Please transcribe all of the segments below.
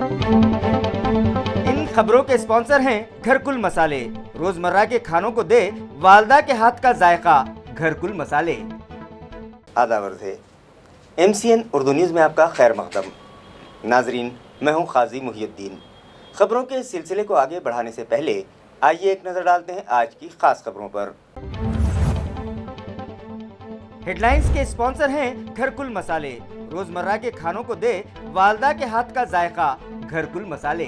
ان خبروں کے اسپانسر ہیں گھرکل مسالے، روزمرہ کے کھانوں کو دے والدہ کے ہاتھ کا ذائقہ، گھرکل مسالے۔ آداب عرض ہے، MCN اردو نیوز میں آپ کا خیر مقدم۔ ناظرین، میں ہوں قاضی محی الدین۔ خبروں کے سلسلے کو آگے بڑھانے سے پہلے آئیے ایک نظر ڈالتے ہیں آج کی خاص خبروں پر۔ ہیڈ لائنز کے اسپانسر ہیں گھرکل مسالے، روزمرہ کے کھانوں کو دے والدہ کے ہاتھ کا ذائقہ، گھرکل مسالے۔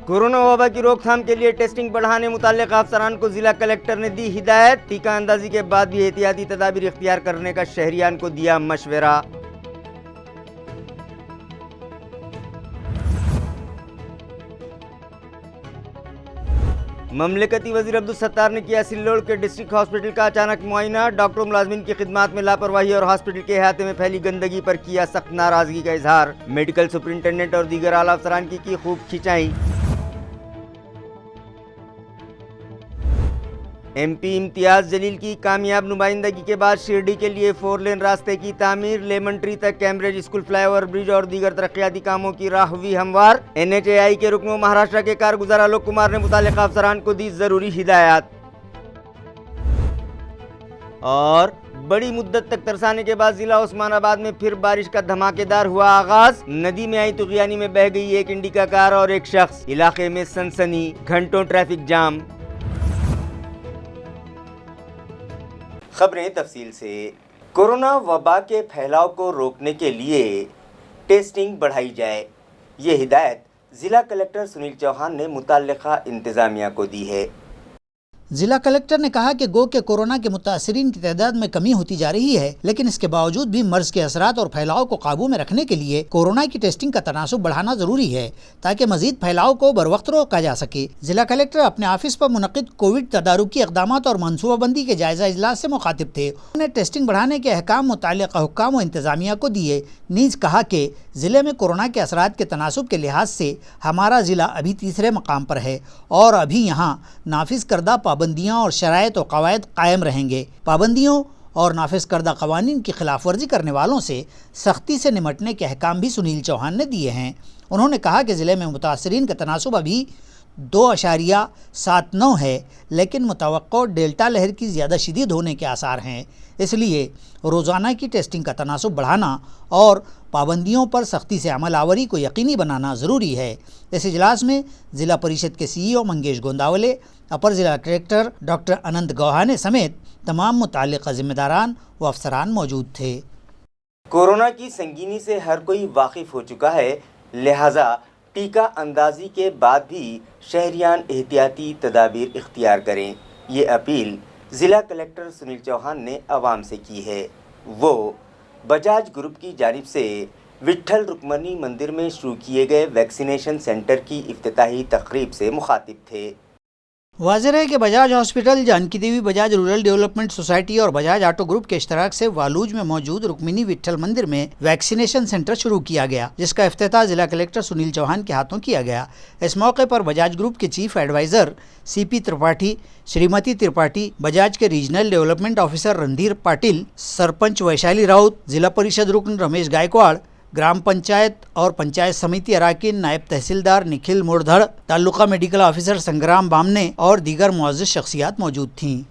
کورونا وبا کی روک تھام کے لیے ٹیسٹنگ بڑھانے متعلقہ افسران کو ضلع کلکٹر نے دی ہدایت، ٹیکہ اندازی کے بعد بھی احتیاطی تدابیر اختیار کرنے کا شہریان کو دیا مشورہ۔ مملکتی وزیر عبدالستار نے کیا سلوڑ کے ڈسٹرکٹ ہاسپٹل کا اچانک معائنہ، ڈاکٹر ملازمین کی خدمات میں لاپرواہی اور ہاسپٹل کے احاطے میں پھیلی گندگی پر کیا سخت ناراضگی کا اظہار، میڈیکل سپرنٹینڈنٹ اور دیگر اعلیٰ افسران کی خوب کھینچائی۔ MP امتیاز جلیل کی کامیاب نمائندگی کے بعد شرڈی کے لیے 4 لین راستے کی تعمیر، لیمن ٹری تک Cambridge school fly over bridge اور دیگر ترقیاتی کاموں کی راہ ہوئی ہموار۔ NHAI کے رکن و مہاراشٹر کے کارگزار آلوک کمار نے متعلقہ افسران کو دی ضروری ہدایات۔ اور بڑی مدت تک ترسانے کے بعد ضلع عثمان آباد میں پھر بارش کا دھماکے دار ہوا آغاز، ندی میں آئی طغیانی میں بہہ گئی ایک انڈیکا کار اور ایک شخص، علاقے میں سنسنی، گھنٹوں ٹریفک جام۔ خبریں تفصیل سے۔ کورونا وبا کے پھیلاؤ کو روکنے کے لیے ٹیسٹنگ بڑھائی جائے، یہ ہدایت ضلع کلکٹر سنیل چوہان نے متعلقہ انتظامیہ کو دی ہے۔ ضلع کلکٹر نے کہا کہ گو کہ کورونا کے متاثرین کی تعداد میں کمی ہوتی جا رہی ہے، لیکن اس کے باوجود بھی مرض کے اثرات اور پھیلاؤ کو قابو میں رکھنے کے لیے کورونا کی ٹیسٹنگ کا تناسب بڑھانا ضروری ہے تاکہ مزید پھیلاؤ کو بروقت روکا جا سکے۔ ضلع کلکٹر اپنے آفس پر منعقد کووڈ تدارکی اقدامات اور منصوبہ بندی کے جائزہ اجلاس سے مخاطب تھے۔ انہوں نے ٹیسٹنگ بڑھانے کے احکام متعلقہ حکام و انتظامیہ کو دیے، نیز کہا کہ ضلع میں کورونا کے اثرات کے تناسب کے لحاظ سے ہمارا ضلع ابھی تیسرے مقام پر ہے اور ابھی یہاں نافذ کردہ پابندیاں اور شرائط و قواعد قائم رہیں گے۔ پابندیوں اور نافذ کردہ قوانین کی خلاف ورزی کرنے والوں سے سختی سے نمٹنے کے احکام بھی سنیل چوہان نے دیے ہیں۔ انہوں نے کہا کہ ضلع میں متاثرین کا تناسب ابھی 2.79 ہے، لیکن متوقع ڈیلٹا لہر کی زیادہ شدید ہونے کے آثار ہیں، اس لیے روزانہ کی ٹیسٹنگ کا تناسب بڑھانا اور پابندیوں پر سختی سے عمل آوری کو یقینی بنانا ضروری ہے۔ اس اجلاس میں ضلع پریشد کے CEO منگیش گونداولے، اپر ضلع ڈائریکٹر ڈاکٹر اننت گوہانے سمیت تمام متعلقہ ذمہ داران و افسران موجود تھے۔ کورونا کی سنگینی سے ہر کوئی واقف ہو چکا ہے، لہٰذا ٹیکہ اندازی کے بعد بھی شہریان احتیاطی تدابیر اختیار کریں، یہ اپیل ضلع کلکٹر سنیل چوہان نے عوام سے کی ہے۔ وہ بجاج گروپ کی جانب سے وٹھل رکمنی مندر میں شروع کیے گئے ویکسینیشن سینٹر کی افتتاحی تقریب سے مخاطب تھے۔ واضح ہے کہ بجاج ہاسپٹل، جانکی دیوی بجاج رورل ڈیولپمنٹ سوسائٹی اور بجاج آٹو گروپ کے اشتراک سے والوج میں موجود رکمنی وٹھل مندر میں ویکسینیشن سینٹر شروع کیا گیا، جس کا افتتاح ضلع کلکٹر سنیل چوہان کے ہاتھوں کیا گیا۔ اس موقع پر بجاج گروپ کے chief adviser CP Tripathi, Shrimati Tripathi, Bajaj کے regional development officer Randhir Patil, sarpanch Vaishali Raut, Zila Parishad رکن رمیش گائیکواڑ، گرام پنچایت اور پنچایت سمیتی اراکین، نائب تحصیلدار نکھل موردھڑ، تعلقہ میڈیکل آفیسر سنگرام بامنے اور دیگر معزز شخصیات موجود تھیں۔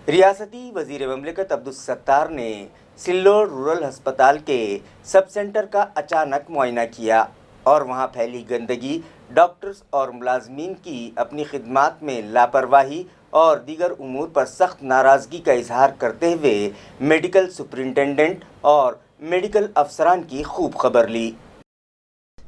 ریاستی وزیر مملکت عبدالستار نے سلوڑ رورل ہسپتال کے سب سینٹر کا اچانک معائنہ کیا اور وہاں پھیلی گندگی، ڈاکٹرز اور ملازمین کی اپنی خدمات میں لاپرواہی اور دیگر امور پر سخت ناراضگی کا اظہار کرتے ہوئے میڈیکل سپرنٹینڈنٹ اور میڈیکل افسران کی خوب خبر لی۔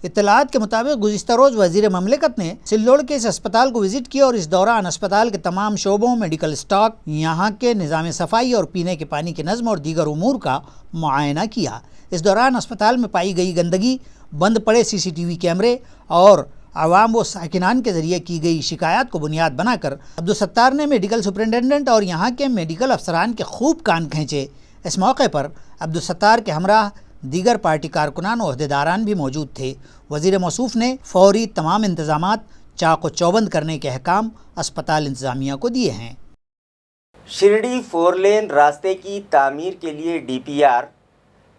اطلاعات کے مطابق گزشتہ روز وزیر مملکت نے سلوڑ کے اس اسپتال کو وزٹ کیا اور اس دوران اسپتال کے تمام شعبوں، میڈیکل اسٹاک، یہاں کے نظام صفائی اور پینے کے پانی کے نظم اور دیگر امور کا معائنہ کیا۔ اس دوران اسپتال میں پائی گئی گندگی، بند پڑے CCTV کیمرے اور عوام و ساکنان کے ذریعے کی گئی شکایات کو بنیاد بنا کر عبدالستار نے میڈیکل سپرنٹینڈنٹ اور یہاں کے میڈیکل افسران کے خوب کان کھینچے۔ اس موقع پر عبدالستار کے ہمراہ دیگر پارٹی کارکنان و عہدیداران بھی موجود تھے۔ وزیر موصوف نے فوری تمام انتظامات چاق و چوبند کرنے کے احکام اسپتال انتظامیہ کو دیے ہیں۔ شرڈی 4 لین راستے کی تعمیر کے لیے DPR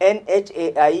NHAI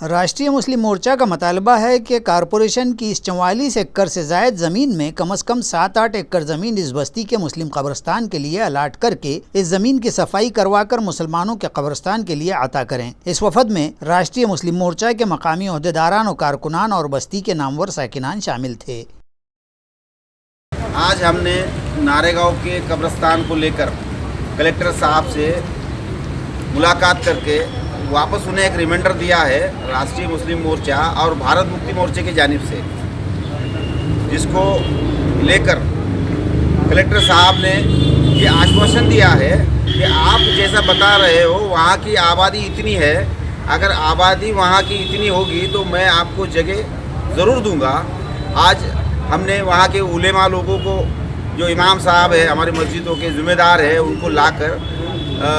راشٹریہ مسلم مورچہ کا مطالبہ ہے کہ کارپوریشن کی اس 44 ایکڑ سے زائد زمین میں کم از کم 7-8 ایکڑ زمین اس بستی کے مسلم قبرستان کے لیے الاٹ کر کے اس زمین کی صفائی کروا کر مسلمانوں کے قبرستان کے لیے عطا کریں۔ اس وفد میں راشٹریہ مسلم مورچہ کے مقامی عہدیداران و کارکنان اور بستی کے نامور ساکنان شامل تھے۔ آج ہم نے نارے گاؤں کے قبرستان کو لے کر کلکٹر صاحب سے ملاقات کر کے واپس انہیں ایک ریمائنڈر دیا ہے راشٹریہ مسلم مورچہ اور بھارت مکتی مورچے کی جانب سے، جس کو لے کر کلکٹر صاحب نے یہ آشواسن دیا ہے کہ آپ جیسا بتا رہے ہو وہاں کی آبادی اتنی ہے، اگر آبادی وہاں کی اتنی ہوگی تو میں آپ کو جگہ ضرور دوں گا۔ آج ہم نے وہاں کے علماء لوگوں کو، جو امام صاحب ہے ہماری مسجدوں کے ذمہ دار ہے، ان کو لا کر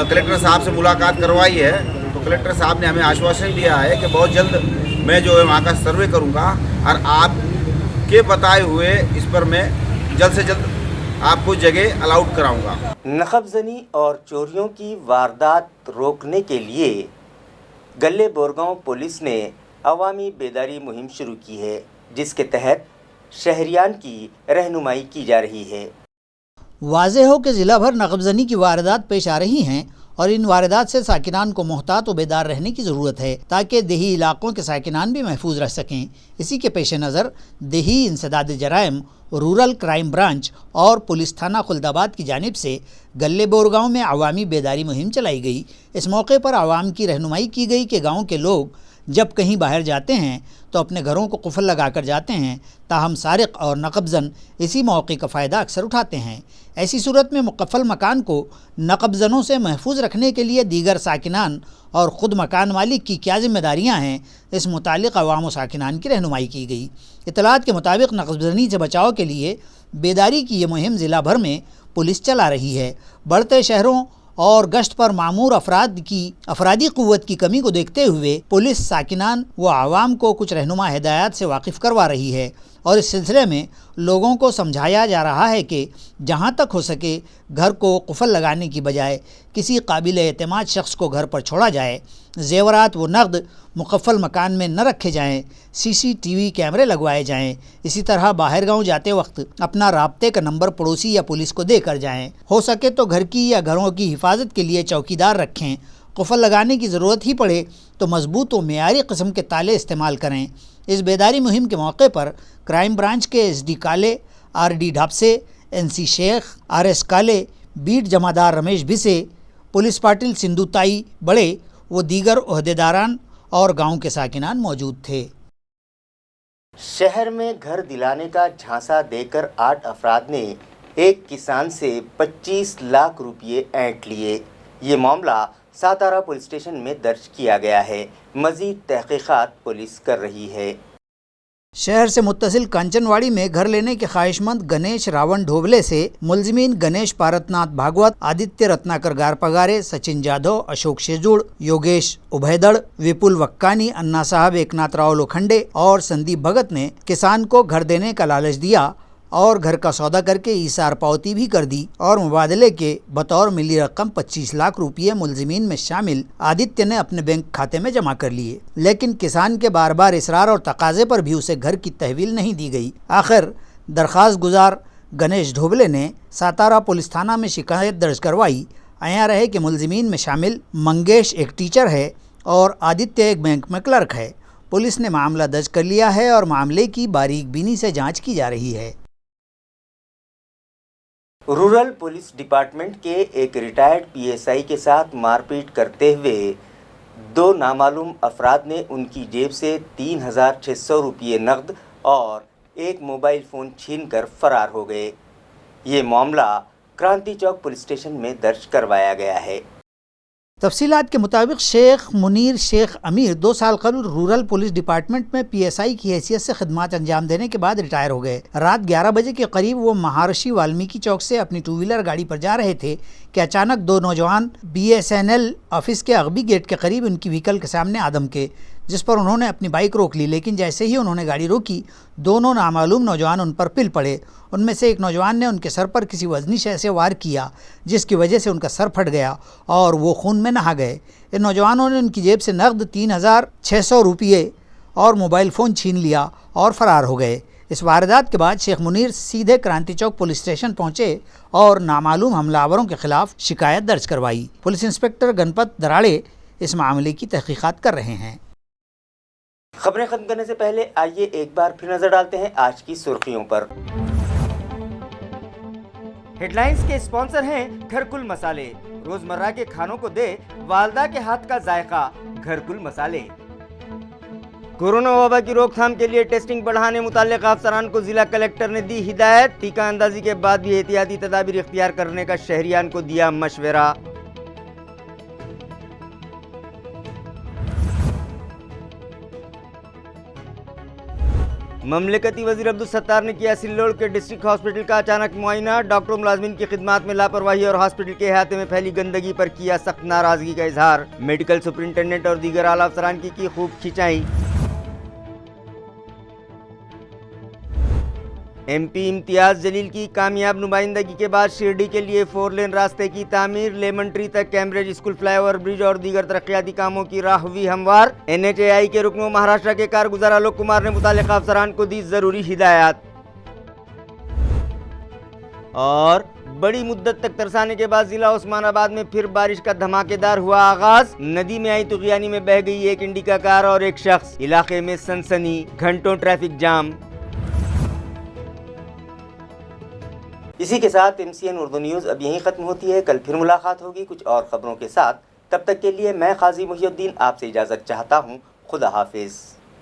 کلکٹر صاحب سے ملاقات کروائی ہے۔ تو کلکٹر صاحب نے ہمیں آشواسن دیا ہے کہ بہت جلد میں جو ہے وہاں کا سروے کروں گا اور آپ کے بتائے ہوئے اس پر میں جلد سے جلد آپ کو جگہ الاؤٹ کراؤں گا۔ نقب زنی اور چوریوں کی واردات روکنے کے لیے گلے بورگاؤں پولیس نے عوامی بیداری مہم شروع کی ہے، جس کے تحت شہریان کی رہنمائی کی جا رہی ہے۔ واضح ہو کہ ضلع بھر نقب زنی کی واردات پیش آ رہی ہیں اور ان واردات سے ساکنان کو محتاط و بیدار رہنے کی ضرورت ہے تاکہ دیہی علاقوں کے ساکنان بھی محفوظ رہ سکیں۔ اسی کے پیش نظر دیہی انسداد جرائم رورل کرائم برانچ اور پولیس تھانہ خلدآباد کی جانب سے گلے بورگاؤں میں عوامی بیداری مہم چلائی گئی۔ اس موقع پر عوام کی رہنمائی کی گئی کہ گاؤں کے لوگ جب کہیں باہر جاتے ہیں تو اپنے گھروں کو قفل لگا کر جاتے ہیں، تاہم سارق اور نقب زن اسی موقع کا فائدہ اکثر اٹھاتے ہیں۔ ایسی صورت میں مقفل مکان کو نقب زنوں سے محفوظ رکھنے کے لیے دیگر ساکنان اور خود مکان مالک کی کیا ذمہ داریاں ہیں، اس متعلق عوام و ساکنان کی رہنمائی کی گئی۔ اطلاعات کے مطابق نقب زنی سے بچاؤ کے لیے بیداری کی یہ مہم ضلع بھر میں پولیس چلا رہی ہے۔ بڑھتے شہروں اور گشت پر معمور افراد کی افرادی قوت کی کمی کو دیکھتے ہوئے پولیس ساکنان و عوام کو کچھ رہنما ہدایات سے واقف کروا رہی ہے اور اس سلسلے میں لوگوں کو سمجھایا جا رہا ہے کہ جہاں تک ہو سکے گھر کو قفل لگانے کی بجائے کسی قابل اعتماد شخص کو گھر پر چھوڑا جائے، زیورات و نقد مقفل مکان میں نہ رکھے جائیں، CCTV کیمرے لگوائے جائیں۔ اسی طرح باہر گاؤں جاتے وقت اپنا رابطے کا نمبر پڑوسی یا پولیس کو دے کر جائیں۔ ہو سکے تو گھر کی یا گھروں کی حفاظت کے لیے چوکیدار رکھیں۔ قفل لگانے کی ضرورت ہی پڑے تو مضبوط و معیاری قسم کے تالے استعمال کریں۔ اس بیداری مہم کے موقع پر کرائم برانچ کے SD کالے، RD ڈھاپسے، NC شیخ، RS کالے، بیٹ جمعدار رمیش بھسے، پولیس پاٹل سندھو تائی بڑے و دیگر عہدیداران اور گاؤں کے ساکنان موجود تھے۔ شہر میں گھر دلانے کا جھانسا دے کر 8 افراد نے ایک کسان سے 25 لاکھ روپے اینٹ لیے۔ یہ معاملہ ساتارا پولیس اسٹیشن میں درج کیا گیا ہے۔ مزید تحقیقات پولیس کر رہی ہے۔ شہر سے متصل کانچن واڑی میں گھر لینے کے خواہش مند گنیش راون ڈھوبلے سے ملزمین گنیش پارت ناتھ بھاگوت، آدتیہ رتناکر گارپگارے، سچن جادو، اشوک شیجوڑ، یوگیش ابھیدڑ، وپل وکانی، انا صاحب ایک ناتھ راؤ لوکھنڈے اور سندیپ بھگت نے کسان کو گھر دینے کا لالچ دیا اور گھر کا سودا کر کے ایثار پاوتی بھی کر دی اور مبادلے کے بطور ملی رقم 25 لاکھ روپے ملزمین میں شامل آدتیہ نے اپنے بینک کھاتے میں جمع کر لیے، لیکن کسان کے بار بار اصرار اور تقاضے پر بھی اسے گھر کی تحویل نہیں دی گئی۔ آخر درخواست گزار گنیش ڈھوبلے نے ساتارا پولیس تھانہ میں شکایت درج کروائی۔ عیاں رہے کہ ملزمین میں شامل منگیش ایک ٹیچر ہے اور آدتیہ ایک بینک میں کلرک ہے۔ پولیس نے معاملہ درج کر لیا ہے اور معاملے کی باریک بینی سے جانچ کی جا رہی ہے۔ رورل پولیس ڈپارٹمنٹ کے ایک ریٹائرڈ PSI کے ساتھ مار پیٹ کرتے ہوئے 2 نامعلوم افراد نے ان کی جیب سے 3600 روپے نقد اور ایک موبائل فون چھین کر فرار ہو گئے۔ یہ معاملہ کرانتی چوک پولیس اسٹیشن میں درج کروایا گیا ہے۔ تفصیلات کے مطابق شیخ منیر شیخ امیر 2 سال قبل رورل پولیس ڈپارٹمنٹ میں PSI کی حیثیت سے خدمات انجام دینے کے بعد ریٹائر ہو گئے۔ رات 11 بجے کے قریب وہ مہارشی والمیکی چوک سے اپنی 2 ویلر گاڑی پر جا رہے تھے کہ اچانک 2 نوجوان BSNL آفس کے عقبی گیٹ کے قریب ان کی وہیکل کے سامنے آ دھمکے، جس پر انہوں نے اپنی بائک روک لی، لیکن جیسے ہی انہوں نے گاڑی روکی 2 نامعلوم نوجوان ان پر پل پڑے ان میں سے ایک نوجوان نے ان کے سر پر کسی وزنی شے سے وار کیا جس کی وجہ سے ان کا سر پھٹ گیا اور وہ خون میں نہا گئے۔ ان نوجوانوں نے ان کی جیب سے نقد 3600 روپے اور موبائل فون چھین لیا اور فرار ہو گئے۔ اس واردات کے بعد شیخ منیر سیدھے کرانتی چوک پولیس اسٹیشن پہنچے اور نامعلوم حملہ آوروں کے خلاف شکایت درج کروائی۔ پولیس انسپکٹر گنپت دراڑے اس معاملے کی تحقیقات کر رہے ہیں۔ خبریں ختم کرنے سے پہلے آئیے ایک بار پھر نظر ڈالتے ہیں آج کی سرخیوں پر۔ ہیڈ لائنز کے اسپانسر ہیں گھرکل مسالے، روزمرہ کے کھانوں کو دے والدہ کے ہاتھ کا ذائقہ، گھرکل مسالے۔ کورونا وبا کی روک تھام کے لیے ٹیسٹنگ بڑھانے متعلقہ افسران کو ضلع کلکٹر نے دی ہدایت، ٹیکہ اندازی کے بعد بھی احتیاطی تدابیر اختیار کرنے کا شہریان کو دیا مشورہ۔ مملکتی وزیر عبدالستار نے کیا سلوڑ کے ڈسٹرکٹ ہاسپٹل کا اچانک معائنہ، ڈاکٹروں ملازمین کی خدمات میں لاپرواہی اور ہاسپٹل کے احاطے میں پھیلی گندگی پر کیا سخت ناراضگی کا اظہار، میڈیکل سپرنٹینڈنٹ اور دیگر اعلیٰ افسران کی خوب کھنچائی۔ ایم پی امتیاز جلیل کی کامیاب نمائندگی کے بعد شرڈی کے لیے 4 لین راستے کی تعمیر، لیمن ٹری تک Cambridge school fly over bridge اور دیگر ترقیاتی کاموں کی راہ ہوئی ہموار۔ NHAI کے رکن و مہاراشٹر کے کارگزار آلوک کمار نے متعلقہ افسران کو دی ضروری ہدایات۔ اور بڑی مدت تک ترسانے کے بعد ضلع عثمان آباد میں پھر بارش کا دھماکے دار ہوا آغاز، ندی میں آئی طغیانی میں بہہ گئی ایک انڈیکا کار اور ایک شخص، علاقے میں سنسنی، گھنٹوں ٹریفک جام۔ اسی کے ساتھ MCN اردو نیوز اب یہیں ختم ہوتی ہے۔ کل پھر ملاقات ہوگی کچھ اور خبروں کے ساتھ، تب تک کے لیے میں قاضی محی الدین آپ سے اجازت چاہتا ہوں۔ خدا حافظ۔